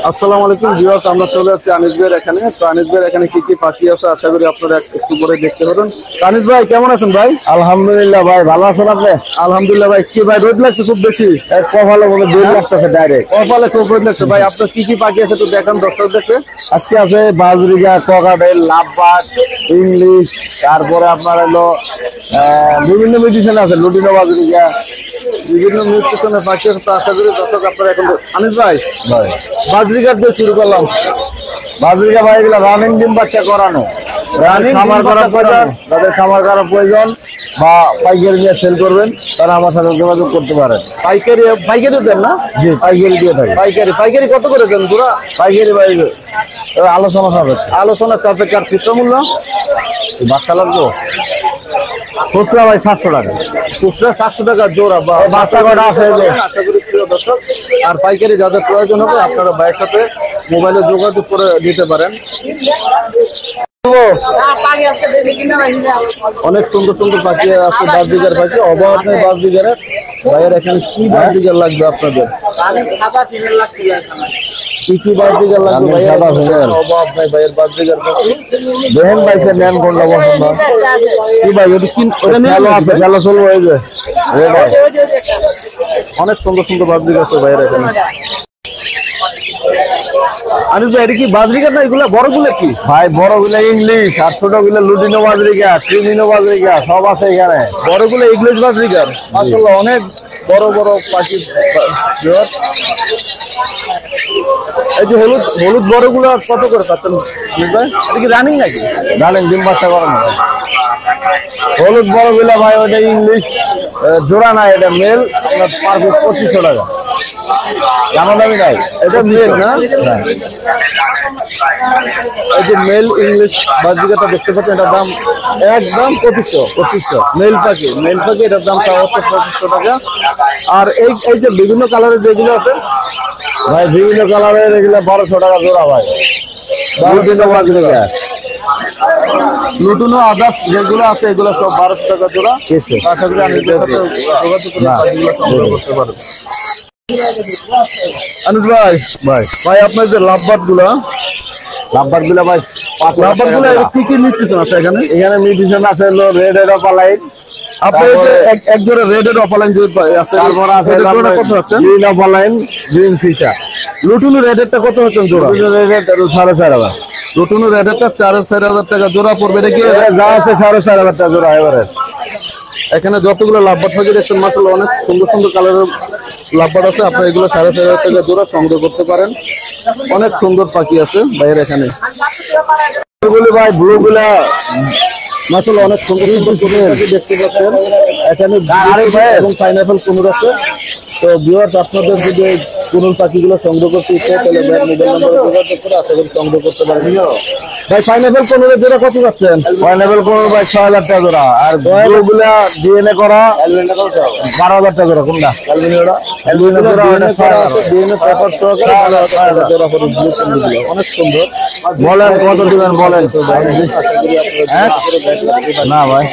আসসালামু আলাইকুম ভিউয়ার্স, আমরা চলে যাচ্ছি আনিস ভাইয়ের এখানে। তো আনিস ভাইয়ের এখানে কি কি পাখি আছে আশা করি আপনারা একটু পরে দেখতে পাবেন। আনিস ভাই কেমন আছেন ভাই? আলহামদুলিল্লাহ ভাই, ভালো আছেন আপনি? আলহামদুলিল্লাহ ভাই। কি ভাই রোদ লাগছে খুব বেশি? কপালে মনে দূর লাগতেছে ডাইরেক্ট। কপালে খুব রোদ লাগছে ভাই। আপনার কি কি পাখি আছে তো দেখান দর্শকদেরকে। আজকে আছে বাজরিগা, ককাটেল, লাভবার্ড, ইংলিশ, তারপরে আপনার হলো বিভিন্ন মিউজিশিয়ান আছে, লুটিনো বাজরিগা, বিভিন্ন মিউজিশিয়ানের পাখি আছে। তো আশা করি দর্শক আপনারা এখন আনিস ভাই ভাই। বাজরিগার দিয়ে শুরু করলাম। বাজরিগা ভাই এগুলো রানিং ডিম বাচ্চা করানো, রানিং খামার করার প্রয়োজন, তাদের খামার করার প্রয়োজন বা পাইকারি নিয়ে সেল করবেন তারা আমার সাথে যোগাযোগ করতে পারেন। পাইকারি পাইকারি দেন না? জি, পাইকারি দিয়ে থাকি। পাইকারি কত করে দেন পুরা? পাইকারি ভাই আলোচনা হবে, আলোচনা সাপেক্ষে। আর খুচরা মূল্য? বাচ্চা লাগবো খুচরা ভাই 700 টাকা। খুচরা 700 টাকা জোড়া। বাচ্চা কটা আছে? আশা করি প্রিয় দর্শক, আর পাইকারি যাদের প্রয়োজন হবে আপনারা ভাইয়ের সাথে মোবাইলে যোগাযোগ করে দিতে পারেন। অনেক সুন্দর সুন্দর পাখি আছে, বাজরিগার পাখি অভাব নেই বাজরিগারের। ভাইয়ের এখানে কি বাজরিগার লাগবে আপনাদের? কি কি বাজরিগার লাগবে ভাইয়ের? অভাব নাই ভাইয়ের বাজরিগার পাখি। দেখেন ভাই সে নেন কোনটা পছন্দ। কি ভাই ওটা কি? ওটা নিয়ে ভালো আছে, ভালো চলবো এই যে। অনেক সুন্দর সুন্দর বাজরিগার আছে ভাইয়ের এখানে। আনিস ভাই এটা কি বাজরিগার না এগুলা বড়গুলো কি? ভাই বড়গুলো ইংলিশ আর ছোটগুলো লুটিনো বাজরিকা, ক্রিমিনো বাজরিকা সব আছে এখানে। বড়গুলো ইংলিশ বাজরিগার আসলে অনেক বড় বড় পাখি। এই যে হলুদ হলুদ বড়গুলো কত করে পাচ্ছেন আনিস ভাই? এটা কি রানিং নাকি? জানেন ডিম বাচ্চা করানো। হলুদ বড়গুলো ভাই ওটা ইংলিশ জোড়া না, এটা মেল, আপনার পার পিস 2500 টাকা। জানো দামি নাই, এটা মেল না? এই যে মেল ইংলিশ বাজরিগাটা দেখতে পাচ্ছেন, এটার দাম একদম 2500। মেল পাখি এটার দাম চাওয়া হচ্ছে 2500 টাকা। আর এই এই যে বিভিন্ন কালারের যেগুলো আছে ভাই বিভিন্ন কালারের এগুলো 1200 টাকা জোড়া ভাই। লুটিনো বাজরিকা লুটুনো আদার্স যেগুলো আছে এগুলো সব 1200 টাকা জোড়া। আশা করি আমি যোগাযোগ করে পাখিগুলো সংগ্রহ করতে পারবো। আনিস ভাই ভাই আপনার যে লাভবার্ড গুলা ভাই লাভবার্ড গুলো কি কি নিউট্রিশন আছে এখানে? এখানে মিউজিশিয়ান আছে হলো রেড এর অপালাইন, আপনার এক জোড়া রেড এর অপালাইন আছে, তারপর আছে কত হচ্ছে? Green opaline, green feature. লুটুনো রেডেরটা কত হচ্ছে জোড়া? রেড 4,500। লুটুনো রেডেরটা 4,500 টাকা জোড়া পড়বে। এটা কি যা আছে 4,500 টাকা জোড়া এবারে। এখানে যতগুলো লাভবার্ড থাকে দেখছেন মাশাআল্লাহ অনেক সুন্দর সুন্দর কালারের লাভবার্ড আছে। আপনারা এগুলো 4,500 টাকা জোড়া সংগ্রহ করতে পারেন। অনেক সুন্দর পাখি আছে ভাইয়ের এখানে। ভাই ব্লু গুলা মাশাআল্লাহ অনেক সুন্দর সুন্দর পাখি দেখতে পাচ্ছেন এখানে। এবং পাইনাপল কুনুর আছে। তো ভিউয়ার্স আপনাদের যদি কুনুর পাখিগুলো সংগ্রহ করতে ইচ্ছে তাহলে ভাইয়ের মোবাইল নাম্বারে যোগাযোগ করে আশা করি সংগ্রহ করতে পারেন। ভাই পাইনাপল কুনুরের জোড়া কত পাচ্ছেন? পাইনাপল কোন ভাই 6,000 টাকা জোড়া। আর ব্লু গুলা ডিএনএ করা 12,000 টাকা জোড়া। কোনটা অ্যালবিনোরা? ডিএনএ পেপার সহকারে 12,000 টাকা জোড়া পড়বে ব্লু কুনুরগুলো। অনেক সুন্দর। বলেন কত দিবেন বলেন। না ভাই